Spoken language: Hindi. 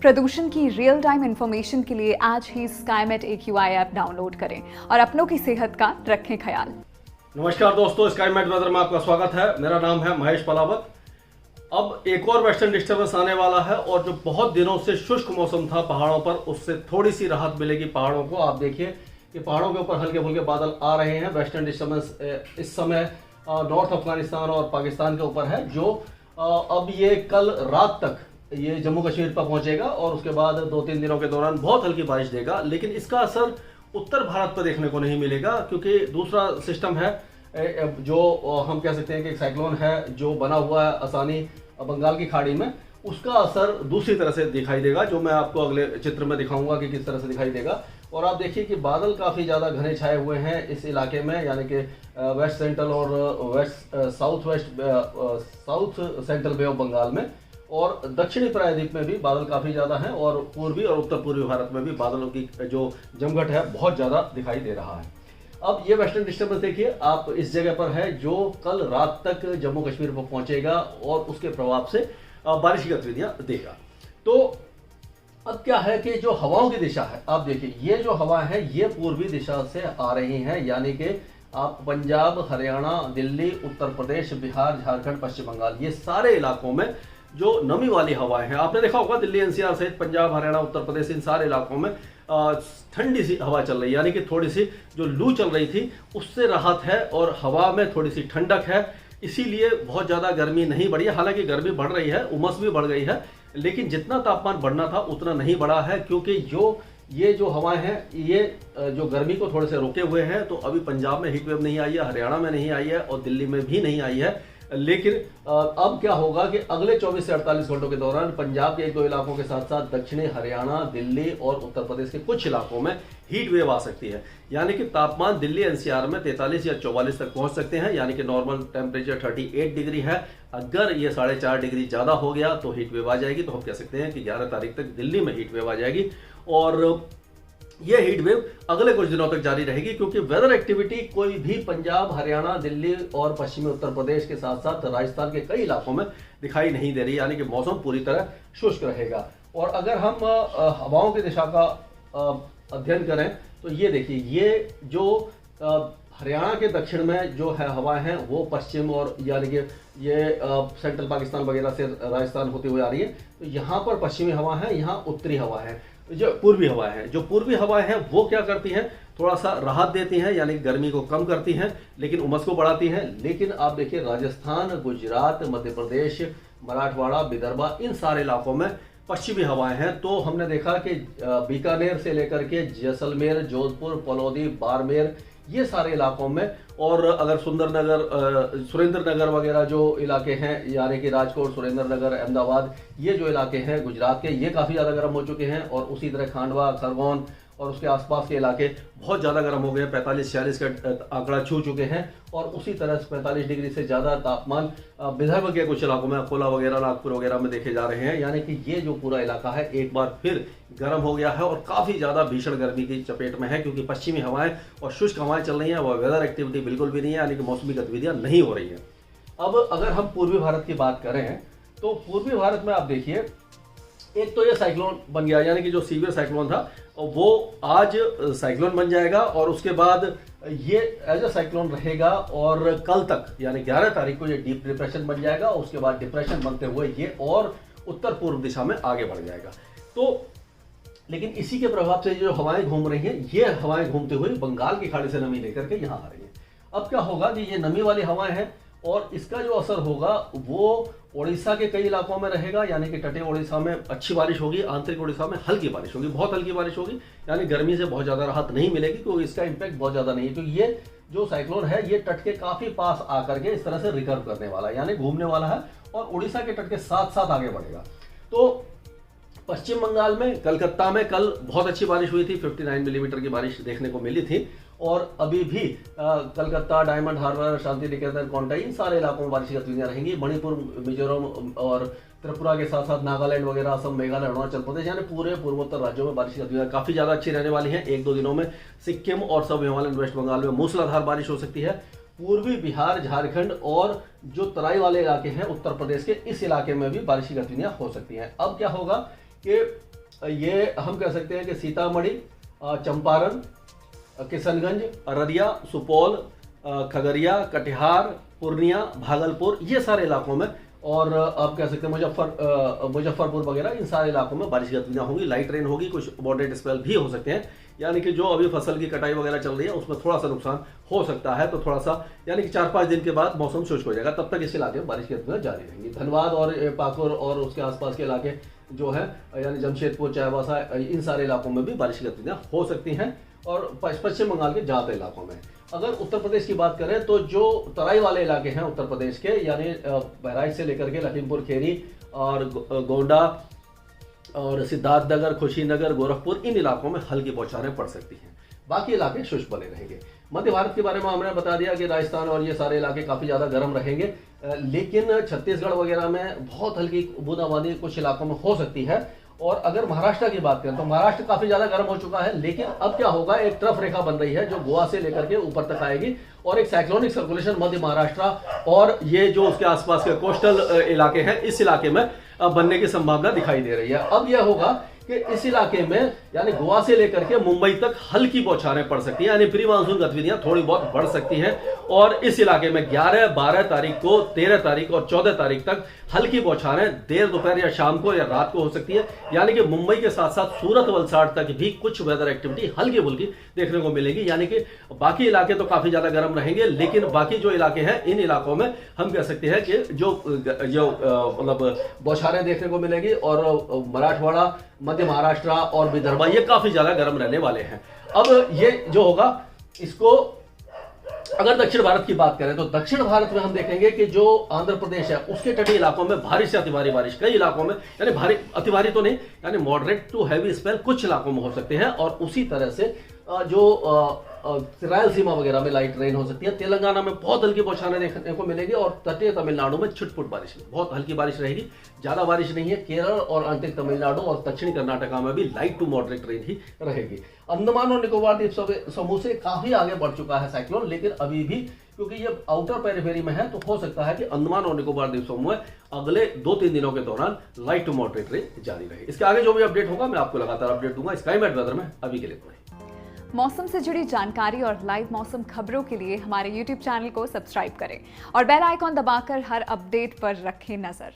प्रदूषण की रियल टाइम इंफॉर्मेशन के लिए आज ही स्काईमेट AQI ऐप डाउनलोड करें और अपनों की सेहत का रखें ख्याल। नमस्कार दोस्तों, स्काईमेट वेदर में आपका स्वागत है। मेरा नाम है महेश पलावत। अब एक और वेस्टर्न डिस्टर्बेंस आने वाला है और जो बहुत दिनों से शुष्क मौसम था पहाड़ों पर, उससे थोड़ी सी राहत मिलेगी पहाड़ों को। आप देखिए कि पहाड़ों के ऊपर हल्के फुल्के बादल आ रहे हैं। वेस्टर्न डिस्टर्बेंस इस समय नॉर्थ अफगानिस्तान और पाकिस्तान के ऊपर है, जो अब ये कल रात तक ये जम्मू कश्मीर पर पहुंचेगा और उसके बाद 2-3 दिनों के दौरान बहुत हल्की बारिश देगा। लेकिन इसका असर उत्तर भारत पर देखने को नहीं मिलेगा, क्योंकि दूसरा सिस्टम है जो हम कह सकते हैं कि एक साइक्लोन है जो बना हुआ है आसानी बंगाल की खाड़ी में। उसका असर दूसरी तरह से दिखाई देगा, जो मैं आपको अगले चित्र में दिखाऊंगा कि किस तरह से दिखाई देगा। और आप देखिए कि बादल काफ़ी ज़्यादा घने छाए हुए हैं इस इलाके में, यानी कि वेस्ट सेंट्रल और south central Bay of Bengal में, और दक्षिणी प्रायद्वीप में भी बादल काफ़ी ज़्यादा हैं, और पूर्वी और उत्तर पूर्वी भारत में भी बादलों की जो जमघट है बहुत ज़्यादा दिखाई दे रहा है। अब ये वेस्टर्न डिस्टर्बेंस देखिए आप इस जगह पर है, जो कल रात तक जम्मू कश्मीर पर पहुंचेगा और उसके प्रभाव से बारिश की गतिविधियां देगा। तो अब क्या है कि जो हवाओं की दिशा है, आप देखिए ये जो हवा है ये पूर्वी दिशा से आ रही है, यानी कि आप पंजाब, हरियाणा, दिल्ली, उत्तर प्रदेश, बिहार, झारखंड, पश्चिम बंगाल, ये सारे इलाकों में जो नमी वाली हवाएं हैं, आपने देखा होगा दिल्ली NCR सहित पंजाब, हरियाणा, उत्तर प्रदेश, इन सारे इलाकों में ठंडी सी हवा चल रही है, यानी कि थोड़ी सी जो लू चल रही थी उससे राहत है और हवा में थोड़ी सी ठंडक है। इसीलिए बहुत ज़्यादा गर्मी नहीं बढ़ी है। हालांकि गर्मी बढ़ रही है, उमस भी बढ़ गई है, लेकिन जितना तापमान बढ़ना था उतना नहीं बढ़ा है, क्योंकि ये जो हवाएं हैं ये जो गर्मी को थोड़े से रोके हुए हैं। तो अभी पंजाब में हीट वेव नहीं आई है, हरियाणा में नहीं आई है और दिल्ली में भी नहीं आई है। लेकिन अब क्या होगा कि अगले 24 से 48 घंटों के दौरान पंजाब के 1-2 इलाकों के साथ साथ दक्षिणी हरियाणा, दिल्ली और उत्तर प्रदेश के कुछ इलाकों में हीट वेव आ सकती है, यानी कि तापमान दिल्ली NCR में 43 या 44 तक पहुंच सकते हैं, यानी कि नॉर्मल टेम्परेचर 38 डिग्री है। अगर ये 4.5 डिग्री ज़्यादा हो गया तो हीट वेव आ जाएगी। तो हम कह सकते हैं कि 11 तारीख तक दिल्ली में हीट वेव आ जाएगी और ये हीट वेव अगले कुछ दिनों तक जारी रहेगी, क्योंकि वेदर एक्टिविटी कोई भी पंजाब, हरियाणा, दिल्ली और पश्चिमी उत्तर प्रदेश के साथ साथ राजस्थान के कई इलाकों में दिखाई नहीं दे रही, यानी कि मौसम पूरी तरह शुष्क रहेगा। और अगर हम हवाओं की दिशा का अध्ययन करें तो ये देखिए, ये जो हरियाणा के दक्षिण में जो है हवाएं हैं वो पश्चिम और यानी कि ये सेंट्रल पाकिस्तान वगैरह से राजस्थान होती हुई आ रही है। तो यहाँ पर पश्चिमी हवा है, यहाँ उत्तरी हवा है, जो पूर्वी हवाएं हैं। जो पूर्वी हवाएं हैं वो क्या करती हैं, थोड़ा सा राहत देती हैं, यानी गर्मी को कम करती हैं, लेकिन उमस को बढ़ाती हैं। लेकिन आप देखिए राजस्थान, गुजरात, मध्य प्रदेश, मराठवाड़ा, विदर्भ, इन सारे इलाकों में पश्चिमी हवाएं हैं। तो हमने देखा कि बीकानेर से लेकर के जैसलमेर, जोधपुर, पलौदी, बाड़मेर, ये सारे इलाकों में, और अगर सुरेंद्र नगर वगैरह जो इलाके हैं, यानी कि राजकोट, सुरेंद्र नगर, अहमदाबाद, ये जो इलाके हैं गुजरात के, ये काफ़ी ज़्यादा गर्म हो चुके हैं। और उसी तरह खांडवा, खरगोन और उसके आसपास के इलाके बहुत ज़्यादा गर्म हो गए, 45-46 का आंकड़ा छू चुके हैं। और उसी तरह से 45 डिग्री से ज़्यादा तापमान विदर्भ के कुछ इलाकों में, अकोला वगैरह, नागपुर वगैरह में देखे जा रहे हैं। यानी कि ये जो पूरा इलाका है एक बार फिर गर्म हो गया है और काफ़ी ज़्यादा भीषण गर्मी की चपेट में है, क्योंकि पश्चिमी हवाएं और शुष्क हवाएं चल रही हैं, वह वेदर एक्टिविटी बिल्कुल भी नहीं है, यानी कि मौसमी गतिविधियाँ नहीं हो रही हैं। अब अगर हम पूर्वी भारत की बात करें तो पूर्वी भारत में आप देखिए, एक तो ये साइक्लोन बन गया, यानी कि जो सीवियर साइक्लोन था वो आज साइक्लोन बन जाएगा और उसके बाद ये एज अ साइक्लोन रहेगा और कल तक यानी 11 तारीख को ये डीप डिप्रेशन बन जाएगा। उसके बाद डिप्रेशन बनते हुए ये और उत्तर पूर्व दिशा में आगे बढ़ जाएगा। तो लेकिन इसी के प्रभाव से जो हवाएं घूम रही हैं, ये हवाएं घूमते हुए बंगाल की खाड़ी से नमी लेकर के यहाँ आ रही है। अब क्या होगा कि ये नमी वाली हवाएं हैं और इसका जो असर होगा वो ओडिशा के कई इलाकों में रहेगा, यानी कि तटीय ओडिशा में अच्छी बारिश होगी, आंतरिक ओडिशा में हल्की बारिश होगी, बहुत हल्की बारिश होगी, यानी गर्मी से बहुत ज़्यादा राहत नहीं मिलेगी, क्योंकि इसका इम्पैक्ट बहुत ज़्यादा नहीं है। तो ये जो साइक्लोन है ये तट के काफ़ी पास आकर के इस तरह से रिकर्व करने वाला है, यानी घूमने वाला है और उड़ीसा के तट के साथ साथ आगे बढ़ेगा। तो पश्चिम बंगाल में, कलकत्ता में कल बहुत अच्छी बारिश हुई थी, 59 मिलीमीटर की बारिश देखने को मिली थी। और अभी भी कलकत्ता, डायमंड हार्बर, शांति निकेतन, कोंटाई, इन सारे इलाकों में बारिश की गतिविधियां रहेंगी। मणिपुर, मिजोरम और त्रिपुरा के साथ साथ नागालैंड वगैरह, असम, मेघालय, अरुणाचल प्रदेश, यानी पूरे पूर्वोत्तर राज्यों में बारिश की गतिविधियां काफ़ी ज़्यादा अच्छी रहने वाली हैं। 1-2 दिनों में सिक्किम और सब हिमालयन वेस्ट बंगाल में मूसलाधार बारिश हो सकती है। पूर्वी बिहार, झारखंड और जो तराई वाले इलाके हैं उत्तर प्रदेश के, इस इलाके में भी बारिश की गतिविधियां हो सकती हैं। अब क्या होगा कि ये हम कह सकते हैं कि सीतामढ़ी, चंपारण, किशनगंज, अररिया, सुपौल, खगड़िया, कटिहार, पूर्णिया, भागलपुर, ये सारे इलाकों में, और आप कह सकते हैं मुजफ्फरपुर वगैरह, इन सारे इलाकों में बारिश की गतिविधियां होंगी। लाइट रेन होगी, कुछ मॉडरेट स्पेल भी हो सकते हैं, यानी कि जो अभी फसल की कटाई वगैरह चल रही है उसमें थोड़ा सा नुकसान हो सकता है। तो थोड़ा सा यानी कि 4-5 दिन के बाद मौसम शुष्क हो जाएगा, तब तक इस इलाके में बारिश की गतिविधियां जारी रहेंगी। धनबाद और पाकुड़ और उसके आसपास के इलाके जो है, यानी जमशेदपुर, चाईबासा, इन सारे इलाकों में भी बारिश की गतिविधियां हो सकती हैं, और पश्चिम बंगाल के ज़्यादातर इलाकों में। अगर उत्तर प्रदेश की बात करें तो जो तराई वाले इलाके हैं उत्तर प्रदेश के, यानी बहराइच से लेकर के लखीमपुर खीरी और गोंडा और सिद्धार्थनगर, कुशीनगर, गोरखपुर, इन इलाकों में हल्की बौछारें पड़ सकती हैं। बाकी इलाके शुष्क बने रहेंगे। मध्य भारत के बारे में हमने बता दिया कि राजस्थान और ये सारे इलाके काफ़ी ज़्यादा गर्म रहेंगे, लेकिन छत्तीसगढ़ वगैरह में बहुत हल्की बूंदाबांदी कुछ इलाकों में हो सकती है। और अगर महाराष्ट्र की बात करें तो महाराष्ट्र काफी ज्यादा गर्म हो चुका है, लेकिन अब क्या होगा, एक ट्रफ रेखा बन रही है जो गोवा से लेकर के ऊपर तक आएगी, और एक साइक्लोनिक सर्कुलेशन मध्य महाराष्ट्र और ये जो उसके आसपास के कोस्टल इलाके हैं, इस इलाके में बनने की संभावना दिखाई दे रही है। अब यह होगा कि इस इलाके में यानी गोवा से लेकर के मुंबई तक हल्की बौछारें पड़ सकती हैं, यानी प्री मानसून गतिविधियां थोड़ी बहुत बढ़ सकती हैं। और इस इलाके में 11, 12 तारीख को, 13 तारीख और 14 तारीख तक हल्की बौछारें देर दोपहर या शाम को या रात को हो सकती है, यानी कि मुंबई के साथ साथ सूरत, वलसाड़ तक भी कुछ वेदर एक्टिविटी हल्की फुल्की देखने को मिलेगी। यानी कि बाकी इलाके तो काफी ज्यादा गर्म रहेंगे, लेकिन बाकी जो इलाके हैं, इन इलाकों में हम कह सकते हैं कि जो मतलब बौछारें देखने को मिलेगी, और मराठवाड़ा, मध्य महाराष्ट्र और विदर्भ, ये काफी ज्यादा गर्म रहने वाले हैं। अब ये जो होगा, इसको अगर दक्षिण भारत की बात करें तो दक्षिण भारत में हम देखेंगे कि जो आंध्र प्रदेश है उसके तटीय इलाकों में भारी से अति भारी बारिश, कई इलाकों में, यानी भारी अति भारी तो नहीं, यानी मॉडरेट टू हैवी स्पेल कुछ इलाकों में हो सकते हैं। और उसी तरह से जो रायलसीमा वगैरह में लाइट रेन हो सकती है। तेलंगाना में बहुत हल्की बौछारें देखने को मिलेगी, और तटीय तमिलनाडु में छुटपुट बारिश, बहुत हल्की बारिश रहेगी, ज्यादा बारिश नहीं है। केरल और आंतरिक तमिलनाडु और दक्षिणी कर्नाटका में भी लाइट टू मॉडरेट रेन ही रहेगी। अंडमान और निकोबार द्वीप समूह से काफी आगे बढ़ चुका है साइक्लोन, लेकिन अभी भी क्योंकि ये आउटर पेरिफेरी में है, तो हो सकता है कि अंडमान और निकोबार द्वीप समूह अगले 2-3 दिनों के दौरान लाइट टू मॉडरेट रेन जारी रहे। इसके आगे जो भी अपडेट होगा मैं आपको लगातार अपडेट दूंगा स्काईमेट वेदर में। अभी के लिए इतना ही। मौसम से जुड़ी जानकारी और लाइव मौसम खबरों के लिए हमारे YouTube चैनल को सब्सक्राइब करें और बेल आइकॉन दबाकर हर अपडेट पर रखें नजर।